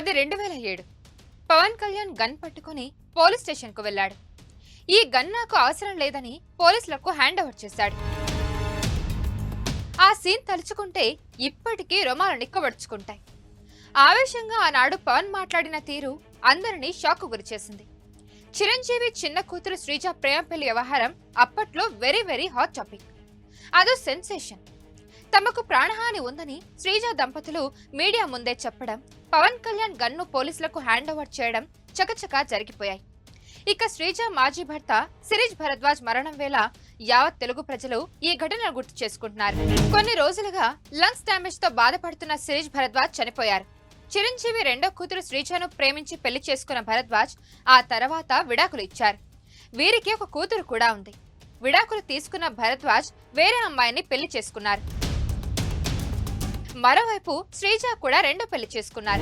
అది 2007. పవన్ కళ్యాణ్ గన్ పట్టుకుని police station కు వెళ్లాడు. ఈ గన్ నాకు అవసరం లేదని పోలీసులకు హ్యాండ్ ఓవర్ చేశాడు. ఆ సీన్ తలుచుకుంటే ఇప్పటికీ రొమాలు నిక్కబడుచుకుంటాయి. ఆవేశంగా ఆనాడు పవన్ మాట్లాడిన తీరు అందరినీ షాక్ గురిచేసింది. చిరంజీవి చిన్న కూతురు శ్రీజ ప్రేమ పెళ్లి వ్యవహారం అప్పట్లో వెరీ హాట్ టాపిక్. అదో సెన్సేషన్. తమకు ప్రాణహాని ఉందని శ్రీజ దంపతులు మీడియా ముందే చెప్పడం, పవన్ కళ్యాణ్ గన్ను పోలీసులకు హ్యాండ్ ఓవర్ చేయడం చకచకా జరిగిపోయాయి. ఇక శ్రీజ మాజీ భర్త శిరీష్ భరద్వాజ్ మరణం వేళ యావత్ తెలుగు ప్రజలు ఈ ఘటనను గుర్తు చేసుకుంటున్నారు. కొన్ని రోజులుగా లంగ్స్ డ్యామేజ్ తో బాధపడుతున్న శిరీష్ భరద్వాజ్ చనిపోయారు. చిరంజీవి రెండో కూతురు శ్రీజను ప్రేమించి పెళ్లి చేసుకున్న భరద్వాజ్ ఆ తర్వాత విడాకులు ఇచ్చారు. వీరికి ఒక కూతురు కూడా ఉంది. విడాకులు తీసుకున్న భరద్వాజ్ వేరే అమ్మాయిని పెళ్లి చేసుకున్నారు. మరోవైపు శ్రీజ కూడా రెండో పెళ్లి చేసుకున్నారు.